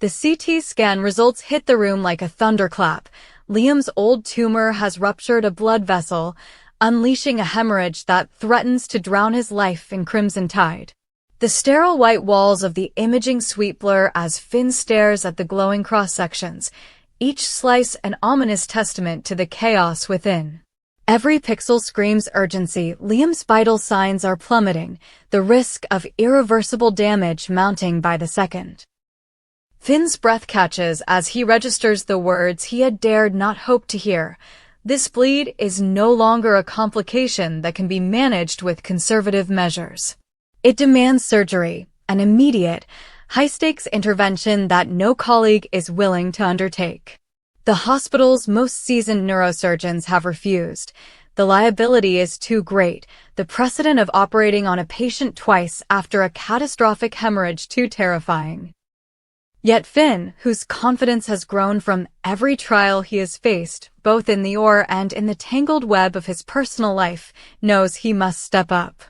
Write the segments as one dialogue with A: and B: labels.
A: The CT scan results hit the room like a thunderclap. Liam's old tumor has ruptured a blood vessel, unleashing a hemorrhage that threatens to drown his life in crimson tide. The sterile white walls of the imaging suite blur as Finn stares at the glowing cross-sections, each slice an ominous testament to the chaos within. Every pixel screams urgency. Liam's vital signs are plummeting, the risk of irreversible damage mounting by the second. Finn's breath catches as he registers the words he had dared not hope to hear. This bleed is no longer a complication that can be managed with conservative measures. It demands surgery, an immediate, high-stakes intervention that no colleague is willing to undertake. The hospital's most seasoned neurosurgeons have refused. The liability is too great, the precedent of operating on a patient twice after a catastrophic hemorrhage too terrifying. Yet Finn, whose confidence has grown from every trial he has faced, both in the OR and in the tangled web of his personal life, knows he must step up.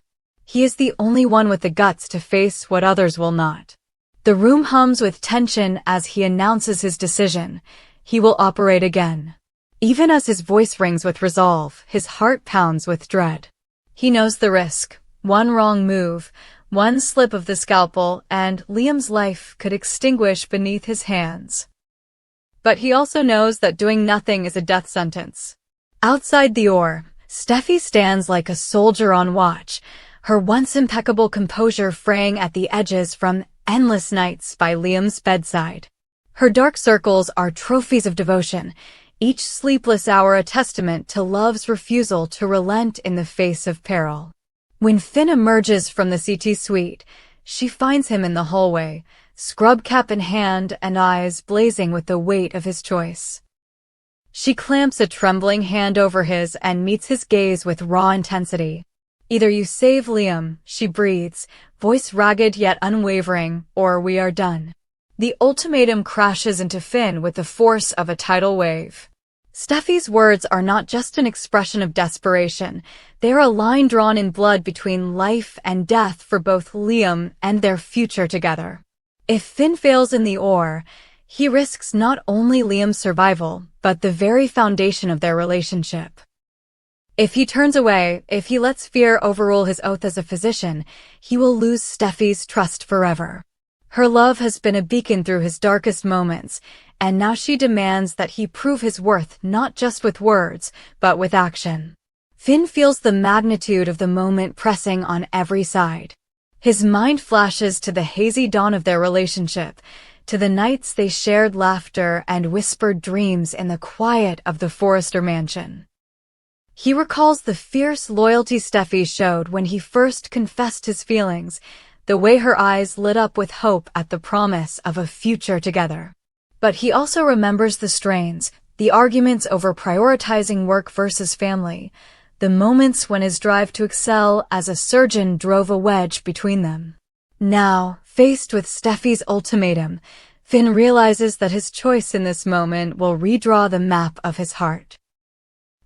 A: He is the only one with the guts to face what others will not. The room hums with tension as he announces his decision. He will operate again. Even as his voice rings with resolve, his heart pounds with dread. He knows the risk. One wrong move, one slip of the scalpel, and Liam's life could extinguish beneath his hands. But he also knows that doing nothing is a death sentence. Outside the OR, Steffi stands like a soldier on watch, her once impeccable composure fraying at the edges from endless nights by Liam's bedside. Her dark circles are trophies of devotion, each sleepless hour a testament to love's refusal to relent in the face of peril. When Finn emerges from the CT suite, she finds him in the hallway, scrub cap in hand and eyes blazing with the weight of his choice. She clamps a trembling hand over his and meets his gaze with raw intensity. Either you save Liam, she breathes, voice ragged yet unwavering, or we are done. The ultimatum crashes into Finn with the force of a tidal wave. Steffi's words are not just an expression of desperation, they are a line drawn in blood between life and death for both Liam and their future together. If Finn fails in the OR, he risks not only Liam's survival, but the very foundation of their relationship. If he turns away, if he lets fear overrule his oath as a physician, he will lose Steffi's trust forever. Her love has been a beacon through his darkest moments, and now she demands that he prove his worth not just with words, but with action. Finn feels the magnitude of the moment pressing on every side. His mind flashes to the hazy dawn of their relationship, to the nights they shared laughter and whispered dreams in the quiet of the Forrester mansion. He recalls the fierce loyalty Steffi showed when he first confessed his feelings, the way her eyes lit up with hope at the promise of a future together. But he also remembers the strains, the arguments over prioritizing work versus family, the moments when his drive to excel as a surgeon drove a wedge between them. Now, faced with Steffi's ultimatum, Finn realizes that his choice in this moment will redraw the map of his heart.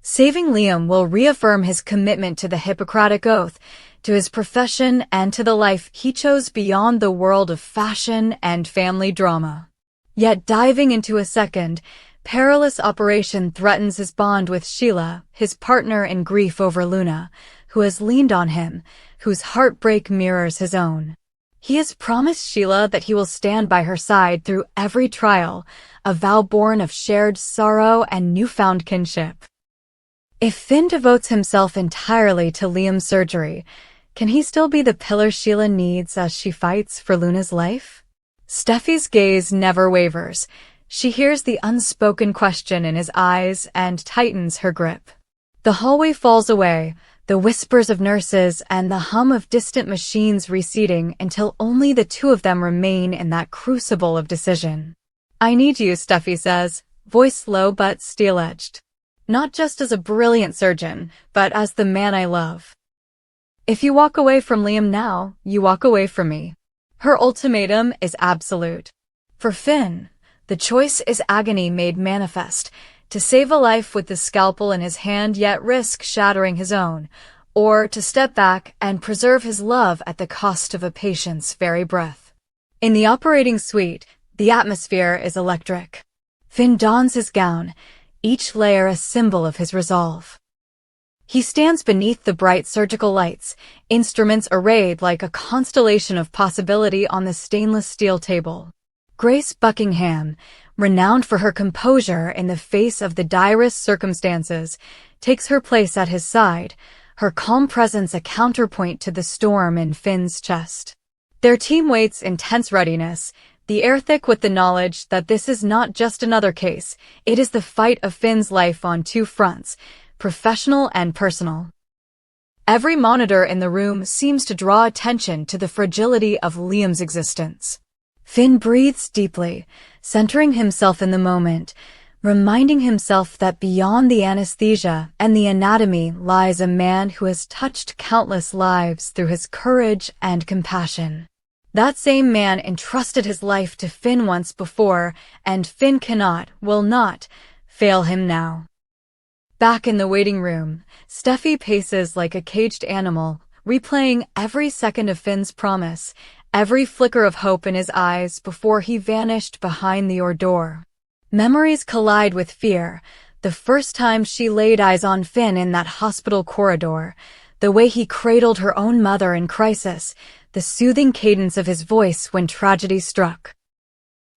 A: Saving Liam will reaffirm his commitment to the Hippocratic Oath, to his profession and to the life he chose beyond the world of fashion and family drama. Yet diving into a second, perilous operation threatens his bond with Sheila, his partner in grief over Luna, who has leaned on him, whose heartbreak mirrors his own. He has promised Sheila that he will stand by her side through every trial, a vow born of shared sorrow and newfound kinship. If Finn devotes himself entirely to Liam's surgery, can he still be the pillar Sheila needs as she fights for Luna's life? Steffi's gaze never wavers. She hears the unspoken question in his eyes and tightens her grip. The hallway falls away, the whispers of nurses and the hum of distant machines receding until only the two of them remain in that crucible of decision. I need you, Steffi says, voice low but steel-edged. Not just as a brilliant surgeon, but as the man I love. If you walk away from Liam now, you walk away from me. Her ultimatum is absolute. For Finn, the choice is agony made manifest, to save a life with the scalpel in his hand yet risk shattering his own, or to step back and preserve his love at the cost of a patient's very breath. In the operating suite, The atmosphere is electric. Finn dons his gown, each layer a symbol of his resolve. He stands beneath the bright surgical lights, instruments arrayed like a constellation of possibility on the stainless steel table. Grace Buckingham, renowned for her composure in the face of the direst circumstances, takes her place at his side, her calm presence a counterpoint to the storm in Finn's chest. Their team waits in tense readiness, the air thick with the knowledge that this is not just another case, it is the fight of Finn's life on two fronts, professional and personal. Every monitor in the room seems to draw attention to the fragility of Liam's existence. Finn breathes deeply, centering himself in the moment, reminding himself that beyond the anesthesia and the anatomy lies a man who has touched countless lives through his courage and compassion. That same man entrusted his life to Finn once before, and Finn will not, fail him now. Back in the waiting room, Steffi paces like a caged animal, replaying every second of Finn's promise, every flicker of hope in his eyes before he vanished behind the door. Memories collide with fear. The first time she laid eyes on Finn in that hospital corridor, the way he cradled her own mother in crisis, the soothing cadence of his voice when tragedy struck.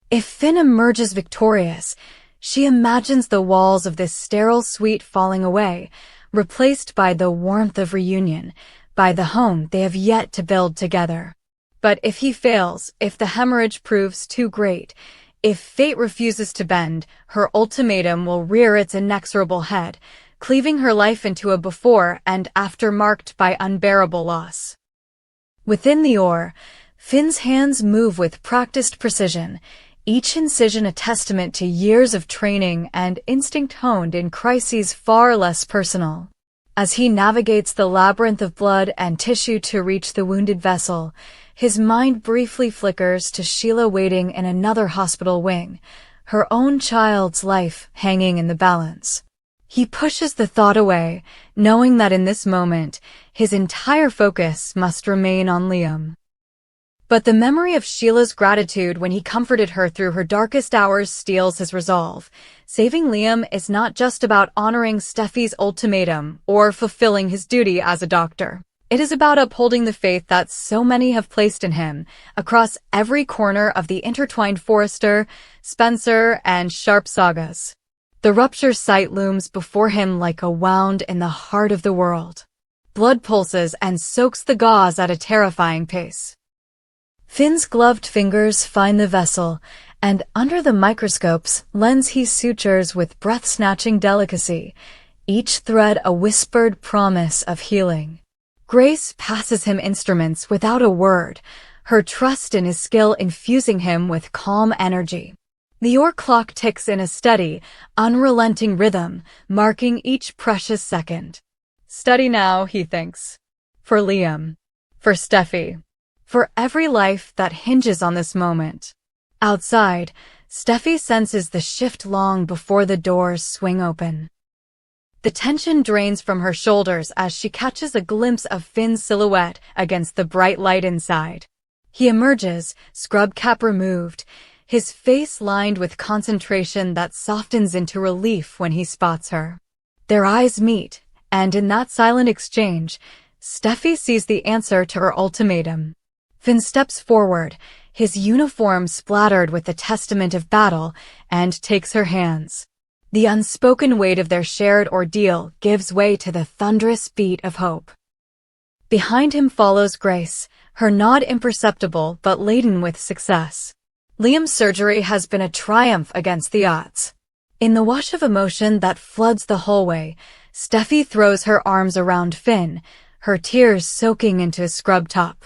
A: If Finn emerges victorious, she imagines the walls of this sterile suite falling away, replaced by the warmth of reunion, by the home they have yet to build together. But if he fails, if the hemorrhage proves too great, if fate refuses to bend, her ultimatum will rear its inexorable head, cleaving her life into a before and after marked by unbearable loss. Within the oar, Finn's hands move with practiced precision, each incision a testament to years of training and instinct honed in crises far less personal. As he navigates the labyrinth of blood and tissue to reach the wounded vessel, his mind briefly flickers to Sheila waiting in another hospital wing, her own child's life hanging in the balance. He pushes the thought away, knowing that in this moment, his entire focus must remain on Liam. But the memory of Sheila's gratitude when he comforted her through her darkest hours steels his resolve. Saving Liam is not just about honoring Steffi's ultimatum or fulfilling his duty as a doctor. It is about upholding the faith that so many have placed in him, across every corner of the intertwined Forrester, Spencer, and Sharp sagas. The rupture site looms before him like a wound in the heart of the world. Blood pulses and soaks the gauze at a terrifying pace. Finn's gloved fingers find the vessel, and under the microscope's lens he sutures with breath-snatching delicacy, each thread a whispered promise of healing. Grace passes him instruments without a word, her trust in his skill infusing him with calm energy. The oar clock ticks in a steady, unrelenting rhythm, marking each precious second. Steady now, he thinks. For Liam. For Steffi. For every life that hinges on this moment. Outside, Steffi senses the shift long before the doors swing open. The tension drains from her shoulders as she catches a glimpse of Finn's silhouette against the bright light inside. He emerges, scrub cap removed, his face lined with concentration that softens into relief when he spots her. Their eyes meet, and in that silent exchange, Steffi sees the answer to her ultimatum. Finn steps forward, his uniform splattered with the testament of battle, and takes her hands. The unspoken weight of their shared ordeal gives way to the thunderous beat of hope. Behind him follows Grace, her nod imperceptible but laden with success. Liam's surgery has been a triumph against the odds. In the wash of emotion that floods the hallway, Steffi throws her arms around Finn, her tears soaking into his scrub top.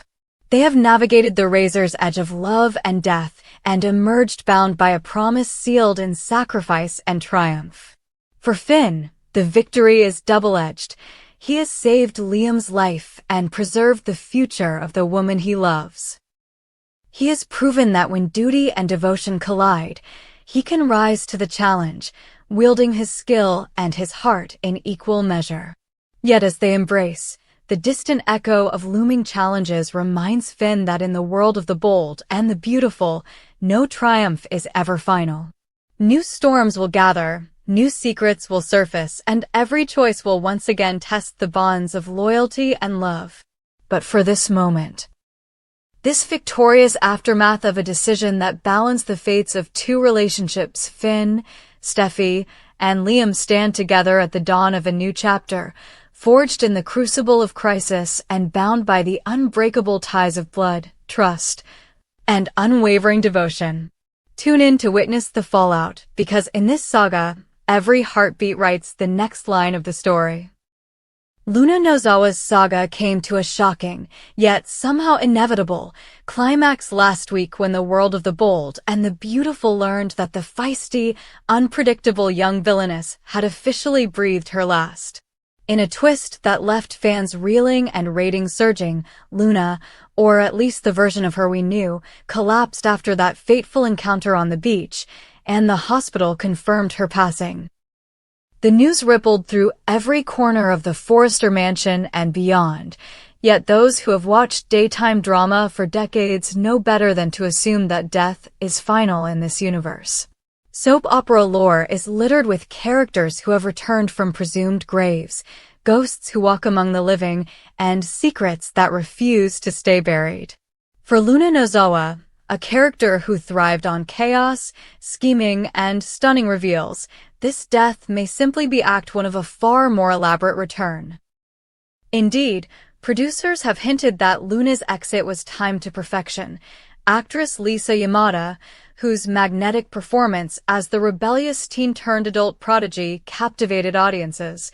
A: They have navigated the razor's edge of love and death and emerged bound by a promise sealed in sacrifice and triumph. For Finn, the victory is double-edged. He has saved Liam's life and preserved the future of the woman he loves. He has proven that when duty and devotion collide, he can rise to the challenge, wielding his skill and his heart in equal measure. Yet as they embrace, the distant echo of looming challenges reminds Finn that in the world of the bold and the beautiful, no triumph is ever final. New storms will gather, new secrets will surface, and every choice will once again test the bonds of loyalty and love. But for this moment, this victorious aftermath of a decision that balanced the fates of two relationships, Finn, Steffi, and Liam stand together at the dawn of a new chapter, forged in the crucible of crisis and bound by the unbreakable ties of blood, trust, and unwavering devotion. Tune in to witness the fallout, because in this saga, every heartbeat writes the next line of the story. Luna Nozawa's saga came to a shocking, yet somehow inevitable, climax last week when the world of the bold and the beautiful learned that the feisty, unpredictable young villainess had officially breathed her last. In a twist that left fans reeling and ratings surging, Luna, or at least the version of her we knew, collapsed after that fateful encounter on the beach, and the hospital confirmed her passing. The news rippled through every corner of the Forrester mansion and beyond, yet those who have watched daytime drama for decades know better than to assume that death is final in this universe. Soap opera lore is littered with characters who have returned from presumed graves, ghosts who walk among the living, and secrets that refuse to stay buried. For Luna Nozawa, a character who thrived on chaos, scheming, and stunning reveals, this death may simply be Act 1 of a far more elaborate return. Indeed, producers have hinted that Luna's exit was timed to perfection. Actress Lisa Yamada, whose magnetic performance as the rebellious teen-turned-adult prodigy captivated audiences,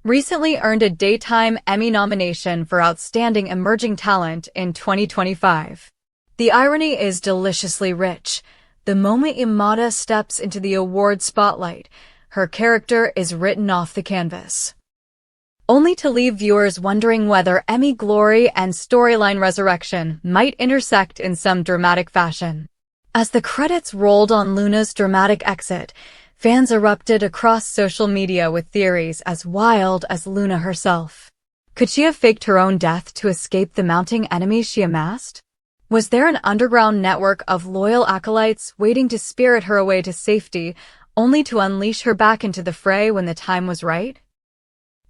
A: recently earned a Daytime Emmy nomination for Outstanding Emerging Talent in 2025. The irony is deliciously rich. The moment Yamada steps into the award spotlight, her character is written off the canvas, only to leave viewers wondering whether Emmy glory and storyline resurrection might intersect in some dramatic fashion. As the credits rolled on Luna's dramatic exit, fans erupted across social media with theories as wild as Luna herself. Could she have faked her own death to escape the mounting enemies she amassed? Was there an underground network of loyal acolytes waiting to spirit her away to safety, only to unleash her back into the fray when the time was right?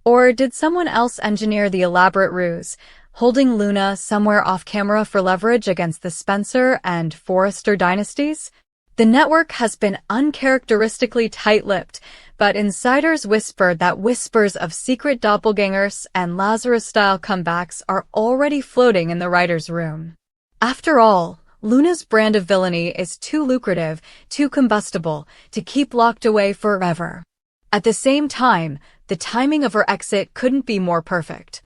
A: Or did someone else engineer the elaborate ruse, holding Luna somewhere off-camera for leverage against the Spencer and Forrester dynasties? The network has been uncharacteristically tight-lipped, but insiders whisper that whispers of secret doppelgangers and Lazarus-style comebacks are already floating in the writer's room. After all, Luna's brand of villainy is too lucrative, too combustible, to keep locked away forever. At the same time, the timing of her exit couldn't be more perfect.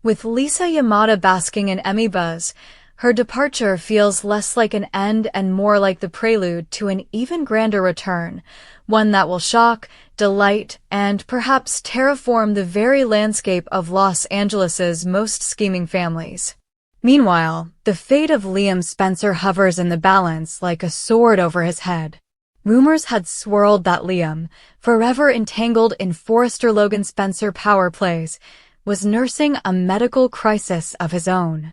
A: With Lisa Yamada basking in Emmy buzz, her departure feels less like an end and more like the prelude to an even grander return, one that will shock, delight, and perhaps terraform the very landscape of Los Angeles's most scheming families. Meanwhile, the fate of Liam Spencer hovers in the balance like a sword over his head. Rumors had swirled that Liam, forever entangled in Forrester Logan Spencer power plays, was nursing a medical crisis of his own.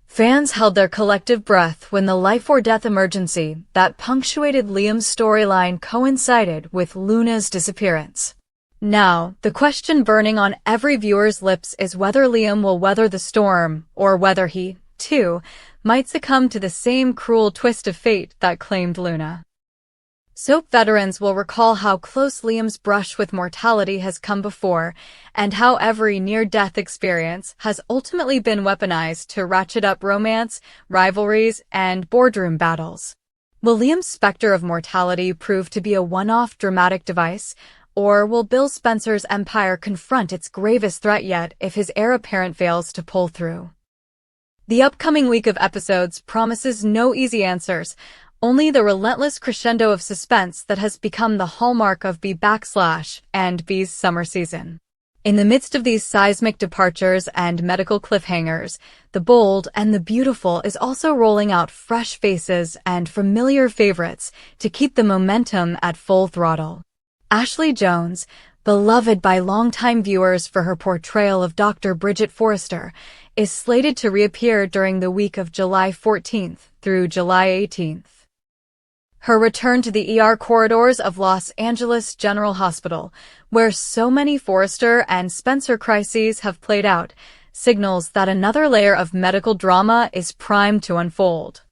A: Fans held their collective breath when the life-or-death emergency that punctuated Liam's storyline coincided with Luna's disappearance. Now, the question burning on every viewer's lips is whether Liam will weather the storm, or whether he, too, might succumb to the same cruel twist of fate that claimed Luna. Soap veterans will recall how close Liam's brush with mortality has come before, and how every near-death experience has ultimately been weaponized to ratchet up romance, rivalries, and boardroom battles. Will Liam's specter of mortality prove to be a one-off dramatic device, or will Bill Spencer's empire confront its gravest threat yet if his heir apparent fails to pull through? The upcoming week of episodes promises no easy answers, only the relentless crescendo of suspense that has become the hallmark of and B's summer season. In the midst of these seismic departures and medical cliffhangers, the bold and the beautiful is also rolling out fresh faces and familiar favorites to keep the momentum at full throttle. Ashley Jones, beloved by longtime viewers for her portrayal of Dr. Bridget Forrester, is slated to reappear during the week of July 14th through July 18th. Her return to the ER corridors of Los Angeles General Hospital, where so many Forrester and Spencer crises have played out, signals that another layer of medical drama is primed to unfold.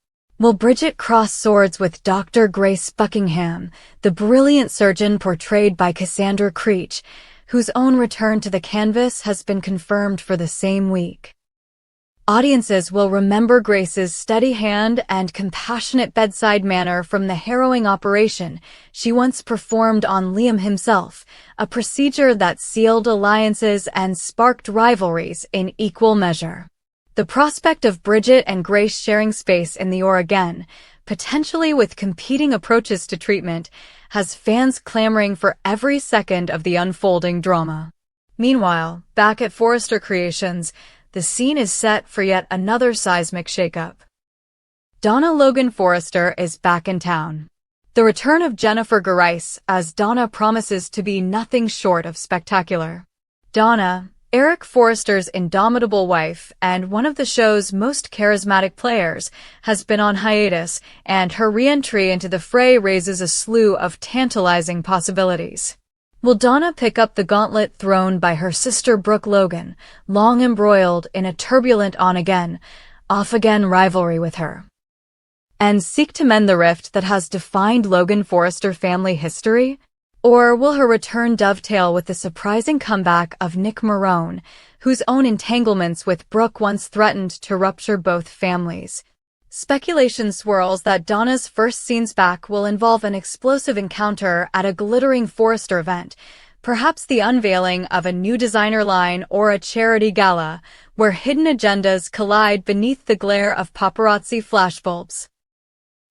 A: Will Bridget cross swords with Dr. Grace Buckingham, the brilliant surgeon portrayed by Cassandra Creech, whose own return to the canvas has been confirmed for the same week? Audiences will remember Grace's steady hand and compassionate bedside manner from the harrowing operation she once performed on Liam himself, a procedure that sealed alliances and sparked rivalries in equal measure. The prospect of Bridget and Grace sharing space in the OR again, potentially with competing approaches to treatment, has fans clamoring for every second of the unfolding drama. Meanwhile, back at Forrester Creations, the scene is set for yet another seismic shakeup. Donna Logan Forrester is back in town. The return of Jennifer Garice as Donna promises to be nothing short of spectacular. Donna, Eric Forrester's indomitable wife and one of the show's most charismatic players, has been on hiatus, and her re-entry into the fray raises a slew of tantalizing possibilities. Will Donna pick up the gauntlet thrown by her sister Brooke Logan, long embroiled in a turbulent on-again, off-again rivalry with her, and seek to mend the rift that has defined Logan Forrester family history? Or will her return dovetail with the surprising comeback of Nick Marone, whose own entanglements with Brooke once threatened to rupture both families? Speculation swirls that Donna's first scenes back will involve an explosive encounter at a glittering Forrester event, perhaps the unveiling of a new designer line or a charity gala, where hidden agendas collide beneath the glare of paparazzi flashbulbs.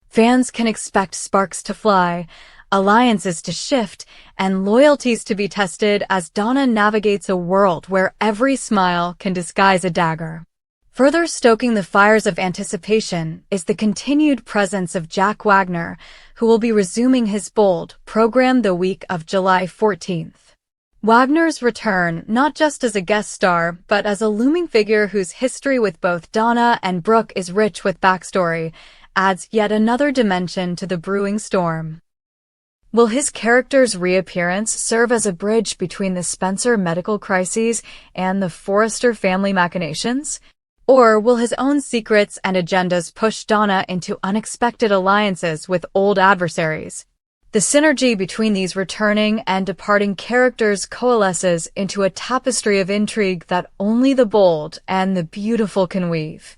A: Fans can expect sparks to fly, alliances to shift, and loyalties to be tested as Donna navigates a world where every smile can disguise a dagger. Further stoking the fires of anticipation is the continued presence of Jack Wagner, who will be resuming his Bold program the week of July 14th. Wagner's return, not just as a guest star, but as a looming figure whose history with both Donna and Brooke is rich with backstory, adds yet another dimension to the brewing storm. Will his character's reappearance serve as a bridge between the Spencer medical crises and the Forrester family machinations? Or will his own secrets and agendas push Donna into unexpected alliances with old adversaries? The synergy between these returning and departing characters coalesces into a tapestry of intrigue that only the bold and the beautiful can weave.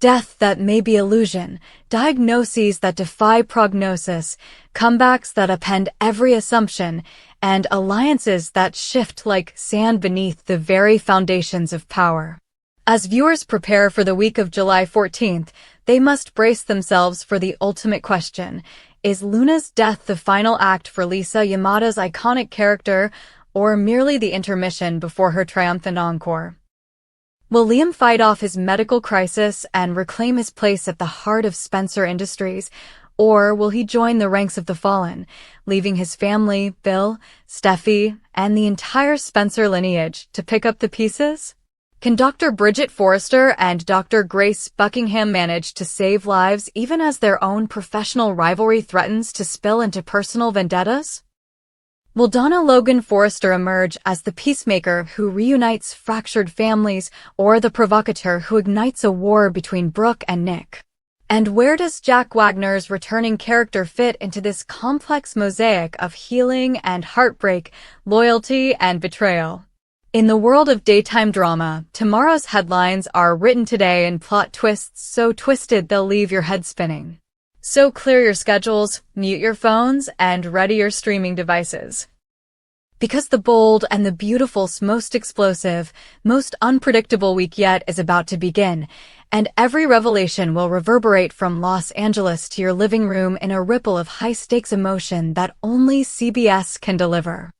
A: Death that may be illusion, diagnoses that defy prognosis, comebacks that upend every assumption, and alliances that shift like sand beneath the very foundations of power. As viewers prepare for the week of July 14th, they must brace themselves for the ultimate question: is Luna's death the final act for Lisa Yamada's iconic character, or merely the intermission before her triumphant encore? Will Liam fight off his medical crisis and reclaim his place at the heart of Spencer Industries, or will he join the ranks of the fallen, leaving his family, Bill, Steffi, and the entire Spencer lineage to pick up the pieces? Can Dr. Bridget Forrester and Dr. Grace Buckingham manage to save lives even as their own professional rivalry threatens to spill into personal vendettas? Will Donna Logan Forrester emerge as the peacemaker who reunites fractured families, or the provocateur who ignites a war between Brooke and Nick? And where does Jack Wagner's returning character fit into this complex mosaic of healing and heartbreak, loyalty and betrayal? In the world of daytime drama, tomorrow's headlines are written today in plot twists so twisted they'll leave your head spinning. So clear your schedules, mute your phones, and ready your streaming devices. Because the bold and the beautiful's most explosive, most unpredictable week yet is about to begin, and every revelation will reverberate from Los Angeles to your living room in a ripple of high-stakes emotion that only CBS can deliver.